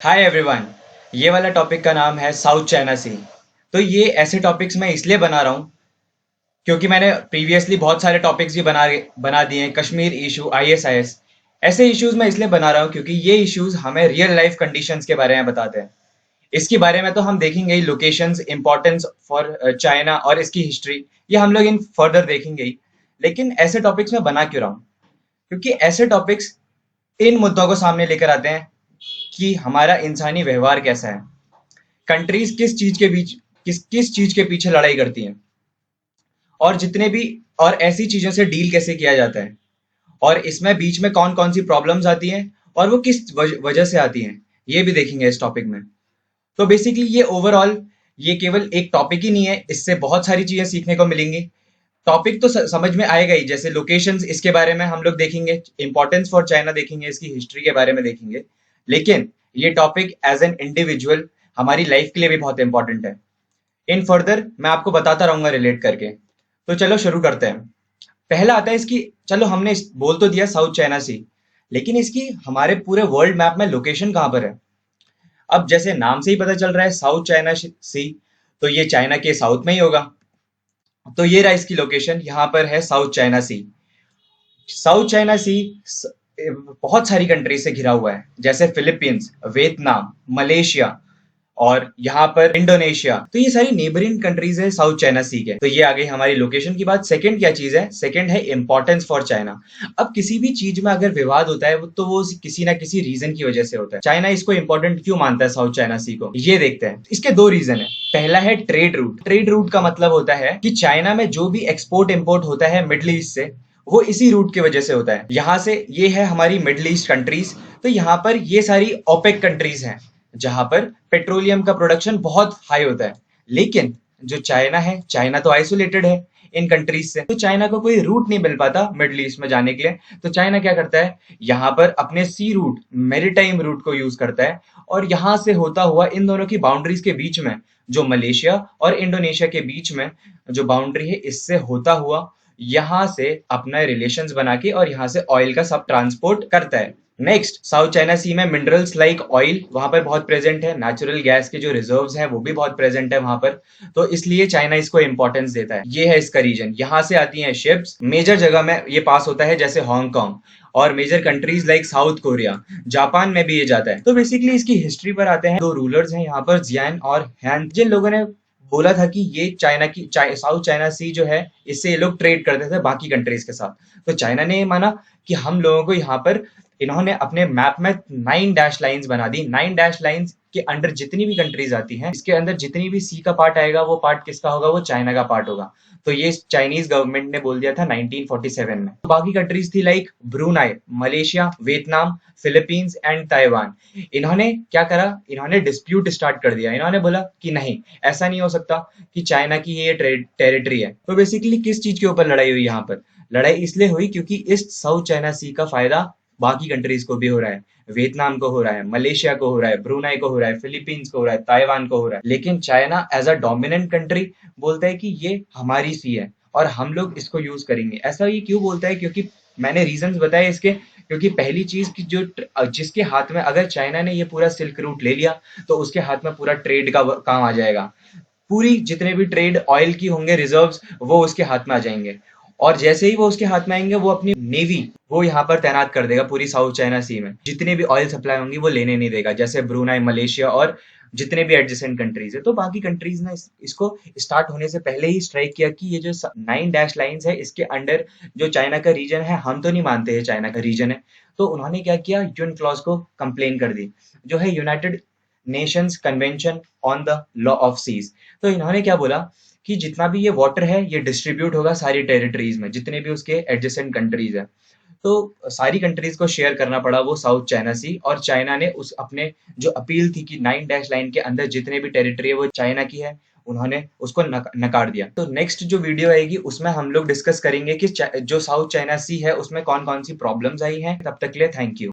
Hi everyone. ये वाला topic का नाम है साउथ चाइना सी। तो ये ऐसे टॉपिक्स मैं इसलिए बना रहा हूँ क्योंकि मैंने प्रीवियसली बहुत सारे टॉपिक्स भी बना दिए हैं। कश्मीर इशू, आईएसआईएस, ऐसे इश्यूज मैं इसलिए बना रहा हूँ क्योंकि ये इश्यूज हमें रियल लाइफ कंडीशंस के बारे में बताते हैं। इसके बारे में तो हम देखेंगे ही, लोकेशंस, इंपॉर्टेंस फॉर चाइना और इसकी हिस्ट्री, ये हम लोग इन फर्दर देखेंगे ही। लेकिन ऐसे टॉपिक्स में बना क्यों रहा हूँ? क्योंकि ऐसे टॉपिक्स इन मुद्दों को सामने लेकर आते हैं कि हमारा इंसानी व्यवहार कैसा है। कंट्रीज किस किस चीज के पीछे लड़ाई करती हैं, और जितने भी और ऐसी चीजों से डील कैसे किया जाता है, और इसमें बीच में कौन कौन सी प्रॉब्लम्स आती हैं और वो किस वजह से आती हैं, ये भी देखेंगे इस टॉपिक में। तो बेसिकली ये ओवरऑल, ये केवल एक टॉपिक ही नहीं है, इससे बहुत सारी चीजें सीखने को मिलेंगी। टॉपिक तो समझ में आएगा ही, जैसे लोकेशंस, इसके बारे में हम लोग देखेंगे, इंपॉर्टेंस फॉर चाइना देखेंगे, इसकी हिस्ट्री के बारे में देखेंगे। लेकिन ये टॉपिक एज एन इंडिविजुअल हमारी लाइफ के लिए भी बहुत इंपॉर्टेंट है। इन फर्दर मैं आपको बताता रहूंगा रिलेट करके। तो चलो शुरू करते हैं। पहला आता है इसकी, चलो हमने बोल तो दिया साउथ चाइना सी, लेकिन इसकी हमारे पूरे वर्ल्ड मैप में लोकेशन कहाँ पर है? अब जैसे नाम से ही पता चल रहा है साउथ चाइना सी, तो ये चाइना के साउथ में ही होगा। तो ये रहा इसकी लोकेशन, यहाँ पर है साउथ चाइना सी। साउथ चाइना सी बहुत सारी कंट्री से घिरा हुआ है, जैसे फिलीपींस, वियतनाम, मलेशिया और यहाँ पर इंडोनेशिया। तो ये सारी नेबरिंग कंट्रीज है साउथ चाइना सी के। तो ये आ गई हमारी लोकेशन की बात। सेकंड क्या चीज है? सेकंड है इंपॉर्टेंस फॉर चाइना। अब किसी भी चीज में अगर विवाद होता है तो वो किसी ना किसी रीजन की वजह से होता है। चाइना इसको इंपॉर्टेंट क्यों मानता है साउथ चाइना सी को, ये देखते हैं। इसके दो रीजन है। पहला है ट्रेड रूट। ट्रेड रूट का मतलब होता है कि चाइना में जो भी एक्सपोर्ट इम्पोर्ट होता है मिडल ईस्ट से, वो इसी रूट की वजह से होता है। यहाँ से ये है हमारी मिडल ईस्ट कंट्रीज। तो यहाँ पर ये सारी ओपेक कंट्रीज हैं जहां पर पेट्रोलियम का प्रोडक्शन बहुत हाई होता है। लेकिन जो चाइना है, चाइना तो आइसोलेटेड है इन कंट्रीज से, तो चाइना को कोई रूट नहीं मिल पाता मिडल ईस्ट में जाने के लिए। तो चाइना क्या करता है, यहाँ पर अपने सी रूट, मेरीटाइम रूट को यूज करता है, और यहाँ से होता हुआ इन दोनों की बाउंड्रीज के बीच में, जो मलेशिया और इंडोनेशिया के बीच में जो बाउंड्री है, इससे होता हुआ यहाँ से अपना रिलेशंस बना के और यहाँ से ऑयल का सब ट्रांसपोर्ट करता है। नेक्स्ट, साउथ चाइना सी में मिनरल्स लाइक ऑयल वहां पर बहुत प्रेजेंट है। नेचुरल गैस के जो रिजर्व्स हैं वो भी बहुत प्रेजेंट है वहां पर। तो इसलिए चाइना इसको इंपॉर्टेंस देता है। ये है इसका रीजन। यहाँ से आती हैं शिप्स, मेजर जगह में ये पास होता है, जैसे हांगकांग, और major countries like South Korea, Japan में भी ये जाता है। तो बेसिकली इसकी हिस्ट्री पर आते हैं। दो रूलर्स हैं यहाँ पर, जियान और हैन, जिन लोगों ने बोला था कि ये साउथ चाइना सी जो है, इससे ये लोग ट्रेड करते थे बाकी कंट्रीज के साथ। तो चाइना ने ये माना कि हम लोगों को यहाँ पर, इन्होंने अपने मैप में 9 डैश लाइंस बना दी। 9 डैश लाइंस के अंडर जितनी भी कंट्रीज आती हैं, इसके अंदर जितनी भी सी का पार्ट आएगा, वो पार्ट किसका होगा? वो चाइना का पार्ट होगा। तो ये चाइनीज गवर्नमेंट ने बोल दिया था 1947 में। तो बाकी कंट्रीज थी like Brunei, Malaysia, Vietnam, Philippines and Taiwan. इन्होंने क्या करा? इन्होंने डिस्प्यूट स्टार्ट कर दिया। इन्होंने बोला कि नहीं, ऐसा नहीं हो सकता कि चाइना की ये टेरिटरी है। तो बेसिकली किस चीज के ऊपर लड़ाई हुई यहाँ पर? लड़ाई इसलिए हुई क्योंकि इस साउथ चाइना सी का फायदा बाकी कंट्रीज को भी हो रहा है। वियतनाम को हो रहा है, मलेशिया को हो रहा है, ब्रूनाई को हो रहा है, फिलीपींस को हो रहा है, ताइवान को हो रहा है। लेकिन China as a dominant country बोलता है कि ये हमारी सी है और हम लोग इसको यूज करेंगे। ऐसा ये क्यों बोलता है? क्योंकि मैंने रीजंस बताए इसके। क्योंकि पहली चीज की जो जिसके हाथ में, अगर चाइना ने ये पूरा सिल्क रूट ले लिया, तो उसके हाथ में पूरा ट्रेड का काम आ जाएगा। पूरी जितने भी ट्रेड ऑयल की होंगे रिजर्व्स, वो उसके हाथ में आ जाएंगे। और जैसे ही वो उसके हाथ में आएंगे, वो अपनी नेवी वो यहाँ पर तैनात कर देगा पूरी साउथ चाइना सी में। जितने भी ऑयल सप्लाई होंगी वो लेने नहीं देगा, जैसे ब्रूनाई, मलेशिया और जितने भी एडजेसेंट कंट्रीज है। तो बाकी कंट्रीज ने इसको स्टार्ट होने से पहले ही स्ट्राइक किया कि ये जो 9 डैश लाइंस है, इसके अंडर जो चाइना का रीजन है, हम तो नहीं मानते हैं चाइना का रीजन है। तो उन्होंने क्या किया, यूएन क्लॉज को कंप्लेन कर दी, जो है United Nations convention on the law of seas. तो इन्होंने क्या बोला कि जितना भी ये वाटर है, ये डिस्ट्रीब्यूट होगा सारी टेरिटरीज में, जितने भी उसके एडजेसेंट कंट्रीज है। तो सारी कंट्रीज को शेयर करना पड़ा वो साउथ चाइना सी। और चाइना ने उस अपने जो अपील थी कि 9 डैश लाइन के अंदर जितने भी टेरिटरी है वो चाइना की है, उन्होंने उसको नकार दिया। तो नेक्स्ट जो वीडियो आएगी उसमें हम लोग डिस्कस करेंगे कि जो साउथ चाइना सी है उसमें कौन कौन सी प्रॉब्लम्स आई हैं। तब तक के लिए थैंक यू।